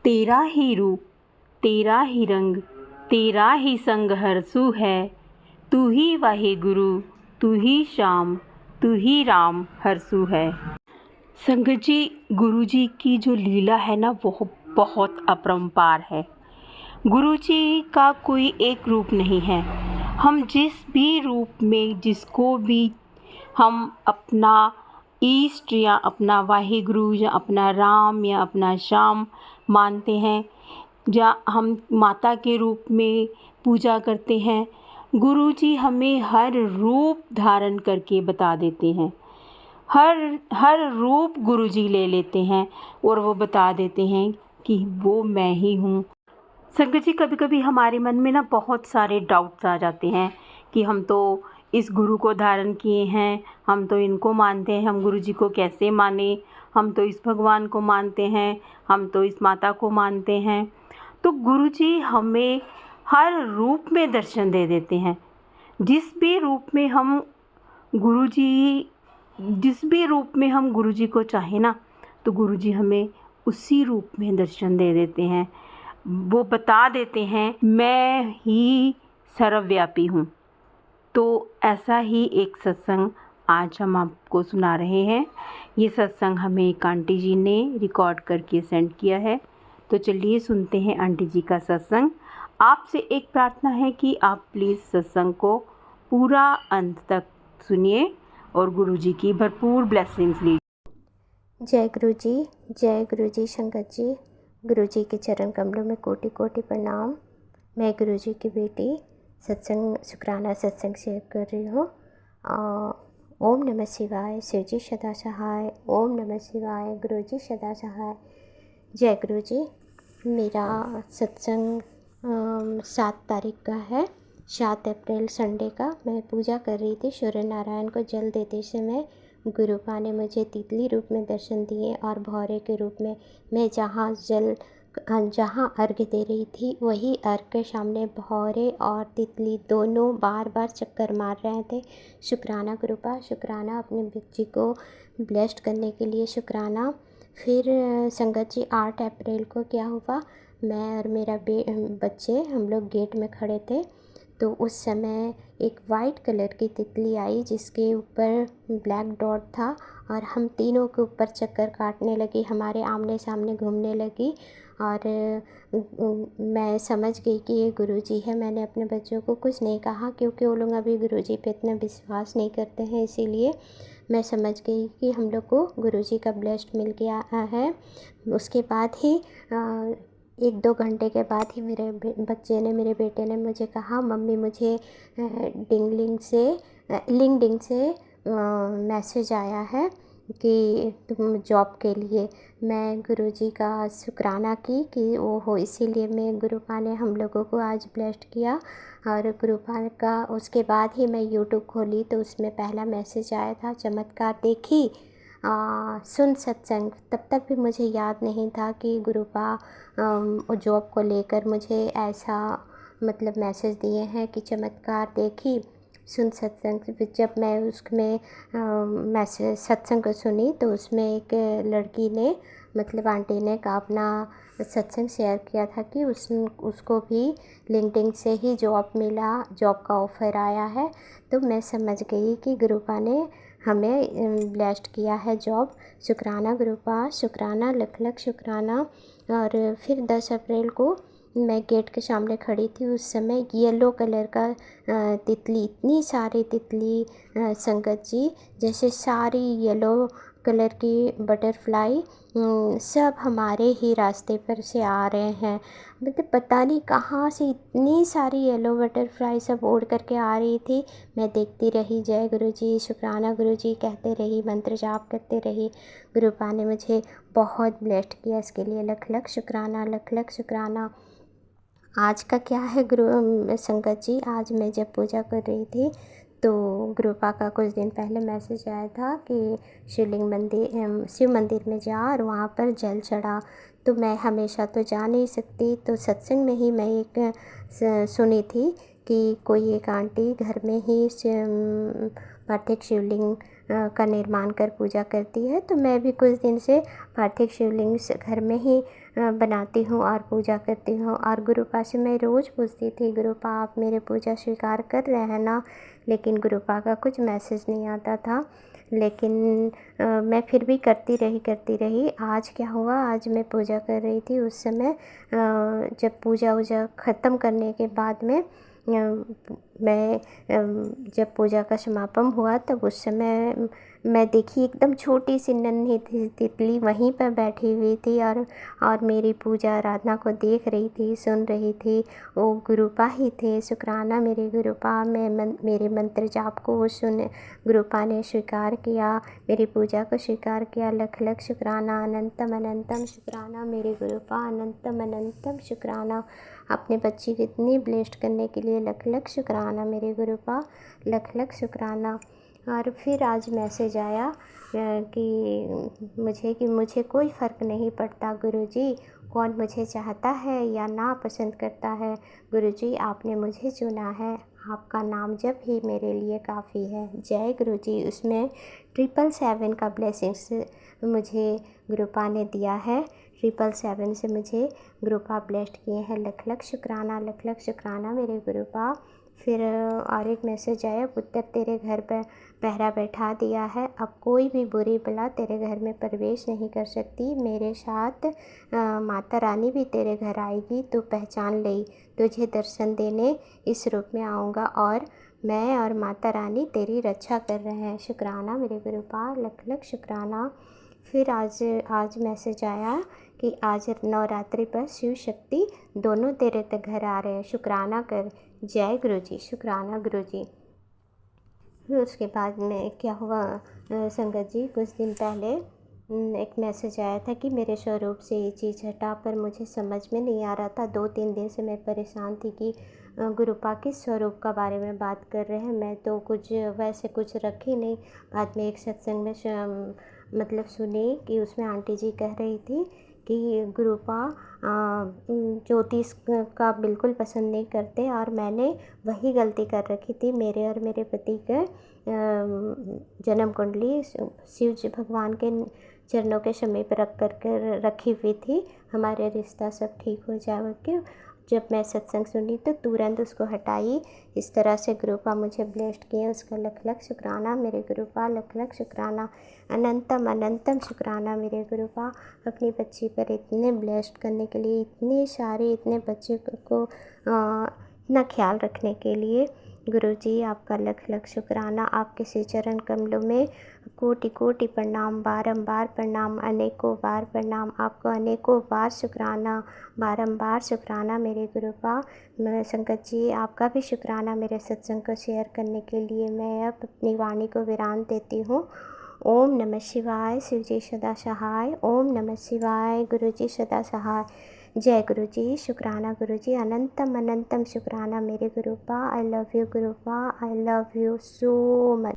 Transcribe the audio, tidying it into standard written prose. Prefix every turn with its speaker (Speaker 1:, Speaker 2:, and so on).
Speaker 1: तेरा ही रूप, तेरा ही रंग, तेरा ही संग हरसू है। तू ही वाहिगुरु, तू ही श्याम, तू ही राम हरसू है। संगत जी, गुरु जी की जो लीला है ना, वो बहुत अपरंपार है। गुरु जी का कोई एक रूप नहीं है। हम जिस भी रूप में जिसको भी हम अपना ईष्ट या अपना वाहिगुरु या अपना राम या अपना श्याम मानते हैं, या हम माता के रूप में पूजा करते हैं, गुरु जी हमें हर रूप धारण करके बता देते हैं। हर रूप गुरु जी ले लेते हैं और वो बता देते हैं कि वो मैं ही हूँ। संगत जी, कभी कभी हमारे मन में ना बहुत सारे डाउट्स आ जाते हैं कि हम तो इस गुरु को धारण किए हैं, हम तो इनको मानते हैं, हम गुरु जी को कैसे माने, हम तो इस भगवान को मानते हैं, हम तो इस माता को मानते हैं। तो गुरु जी हमें हर रूप में दर्शन दे देते हैं। जिस भी रूप में हम गुरु जी को चाहें ना, तो गुरु जी हमें उसी रूप में दर्शन दे देते हैं। वो बता देते हैं मैं ही सर्वव्यापी हूँ। तो ऐसा ही एक सत्संग आज हम आपको सुना रहे हैं। ये सत्संग हमें एक आंटी जी ने रिकॉर्ड करके सेंड किया है। तो चलिए सुनते हैं आंटी जी का सत्संग। आपसे एक प्रार्थना है कि आप प्लीज़ सत्संग को पूरा अंत तक सुनिए और गुरु जी की भरपूर ब्लेसिंग्स लीजिए।
Speaker 2: जय गुरु जी संगत जी। गुरु जी के चरण कमलों में कोटि कोटि प्रणाम। मैं गुरु जी की बेटी सत्संग शुक्राना सत्संग शेयर कर रही हूँ। ओम नमः शिवाय, शिव जी सदा सहाय। ओम नमः शिवाय, गुरु जी सदा सहाय। जय गुरु जी। मेरा सत्संग 7 तारीख का है, 7 अप्रैल संडे का। मैं पूजा कर रही थी, सूर्य नारायण को जल देते समय गुरुपा ने मुझे तितली रूप में दर्शन दिए और भौरे के रूप में। मैं जहाँ अर्घ दे रही थी, वही अर्घ के सामने भौरे और तितली दोनों बार बार चक्कर मार रहे थे। शुक्राना गुरुपा, शुक्राना अपने बच्ची को ब्लेस्ड करने के लिए, शुक्राना। फिर संगत जी 8 अप्रैल को क्या हुआ, मैं और मेरा बच्चे हम लोग गेट में खड़े थे, तो उस समय एक वाइट कलर की तितली आई जिसके ऊपर ब्लैक डॉट था और हम तीनों के ऊपर चक्कर काटने लगी, हमारे आमने सामने घूमने लगी। और मैं समझ गई कि ये गुरुजी है। मैंने अपने बच्चों को कुछ नहीं कहा क्योंकि वो लोग अभी गुरुजी पे इतना विश्वास नहीं करते हैं, इसीलिए मैं समझ गई कि हम लोग को गुरुजी का ब्लेस्ड मिल गया है। उसके बाद ही 1-2 घंटे के बाद ही मेरे मेरे बेटे ने मुझे कहा, मम्मी मुझे लिंक्डइन से मैसेज आया है कि तुम जॉब के लिए। मैं गुरुजी का शुक्राना की कि वो हो, इसीलिए मैं गुरुपा ने हम लोगों को आज ब्लेस्ड किया। और गुरुपा का उसके बाद ही मैं यूट्यूब खोली तो उसमें पहला मैसेज आया था, चमत्कार देखी सुन सत्संग। तब तक भी मुझे याद नहीं था कि गुरुपा जॉब को लेकर मुझे ऐसा मतलब मैसेज दिए हैं कि चमत्कार देखी सुन सत्संग। जब मैं उसमें मैसेज सत्संग को सुनी तो उसमें एक लड़की ने मतलब आंटी ने का अपना सत्संग शेयर किया था कि उसको भी लिंक्डइन से ही जॉब मिला, जॉब का ऑफ़र आया है। तो मैं समझ गई कि गुरुपा ने हमें ब्लेस्ड किया है जॉब। शुक्राना गुरुपा, शुक्राना, लख लख शुक्राना। और फिर 10 अप्रैल को मैं गेट के सामने खड़ी थी, उस समय येलो कलर का तितली, इतनी सारी तितली संगत जी, जैसे सारी येलो कलर की बटरफ्लाई सब हमारे ही रास्ते पर से आ रहे हैं। मतलब पता नहीं कहाँ से इतनी सारी येलो बटरफ्लाई सब उड़ करके आ रही थी। मैं देखती रही, जय गुरुजी, शुक्राना गुरुजी कहते रही, मंत्र जाप करते रही। गुरुपा ने मुझे बहुत ब्लेस्ड किया, इसके लिए लख लख शुक्राना, लख लख शुक्राना। आज का क्या है गुरु संगत जी, आज मैं जब पूजा कर रही थी तो गुरुपा का कुछ दिन पहले मैसेज आया था कि शिव मंदिर में जा और वहाँ पर जल चढ़ा। तो मैं हमेशा तो जा नहीं सकती, तो सत्संग में ही मैं एक सुनी थी कि कोई एक आंटी घर में ही पार्थिव शिवलिंग का निर्माण कर पूजा करती है। तो मैं भी कुछ दिन से पार्थिव शिवलिंग घर में ही बनाती हूँ और पूजा करती हूँ। और गुरुपा से मैं रोज़ पूछती थी, गुरुपा आप मेरे पूजा स्वीकार कर रहे हैं ना? लेकिन गुरुपा का कुछ मैसेज नहीं आता था। लेकिन मैं फिर भी करती रही। आज क्या हुआ, आज मैं पूजा कर रही थी, उस समय जब पूजा वूजा ख़त्म करने के बाद में मैं जब पूजा का समापन हुआ तब उस समय मैं देखी एकदम छोटी सी नन्ही सी तितली वहीं पर बैठी हुई थी और मेरी पूजा आराधना को देख रही थी, सुन रही थी। वो गुरुपा ही थे, शुक्राना मेरे गुरुपा। मेरे मंत्र जाप को वो गुरुपा ने स्वीकार किया, मेरी पूजा को स्वीकार किया। लख लख शुक्राना, अनंतम अनंतम शुक्राना मेरे गुरुपा, अनंतम अनंतम शुक्राना। अपने बच्ची को इतनी ब्लेस्ड करने के लिए लख लख शुक्राना मेरे गुरुपा, लख लख शुक्राना। और फिर आज मैसेज आया कि मुझे कोई फ़र्क नहीं पड़ता गुरुजी, कौन मुझे चाहता है या ना पसंद करता है। गुरुजी आपने मुझे चुना है, आपका नाम जप ही मेरे लिए काफ़ी है। जय गुरुजी। उसमें 777 का ब्लेसिंग्स मुझे गुरुपा ने दिया है। 777 से मुझे गुरुपा ब्लेस्ड किए हैं। लख लख शुक्राना, लख लख शुक्राना मेरे गुरुपा। फिर और एक मैसेज आया, पुत्र तेरे घर पर पहरा बैठा दिया है, अब कोई भी बुरी बला तेरे घर में प्रवेश नहीं कर सकती। मेरे साथ माता रानी भी तेरे घर आएगी, तू पहचान ले, तुझे दर्शन देने इस रूप में आऊँगा और मैं और माता रानी तेरी रक्षा कर रहे हैं। शुक्राना मेरे गुरुपा, लख लख शुक्राना। फिर आज मैसेज आया कि आज नवरात्रि पर शिव शक्ति दोनों तेरे तक घर आ रहे हैं, शुक्राना कर। जय गुरुजी, शुक्राना गुरुजी। फिर उसके बाद में क्या हुआ संगत जी, कुछ दिन पहले एक मैसेज आया था कि मेरे स्वरूप से ये चीज़ हटा, पर मुझे समझ में नहीं आ रहा था। 2-3 दिन से मैं परेशान थी कि गुरुपा किस स्वरूप का बारे में बात कर रहे हैं। मैं तो कुछ वैसे कुछ रखी नहीं। बाद में एक सत्संग में मतलब सुनी कि उसमें आंटी जी कह रही थी कि गुरुपा ज्योतिष का बिल्कुल पसंद नहीं करते और मैंने वही गलती कर रखी थी। मेरे और मेरे पति के जन्म कुंडली शिव जी भगवान के चरणों के समीप रखी हुई थी, हमारे रिश्ता सब ठीक हो जाए के। जब मैं सत्संग सुनी तो तुरंत उसको हटाई। इस तरह से गुरुपा मुझे ब्लेस्ड किए, उसका लख लख शुक्राना मेरे गुरुपा, लख लख शुक्राना, अनंतम अनंतम शुक्राना मेरे गुरुपा। अपनी बच्ची पर इतने ब्लेस्ड करने के लिए, इतने बच्चे को इतना ख्याल रखने के लिए गुरुजी आपका लख लख शुक्राना। आपके श्री चरण कमलों में कोटि कोटि प्रणाम, बारंबार प्रणाम, अनेकों बार प्रणाम। आपको अनेकों बार शुक्राना, बारंबार शुक्राना मेरे गुरुपा। मैं संगत जी आपका भी शुक्राना मेरे सत्संग को शेयर करने के लिए। मैं अब अपनी वाणी को विराम देती हूँ। ओम नमः शिवाय, शिव जी सदा सहाय। ओम नमः शिवाय, गुरु जी सदा सहाय। जय गुरु जी, शुक्राना गुरु जी, अनंतम अनंतम शुक्राना मेरे Gurupa. I love you Gurupa, I love you so much.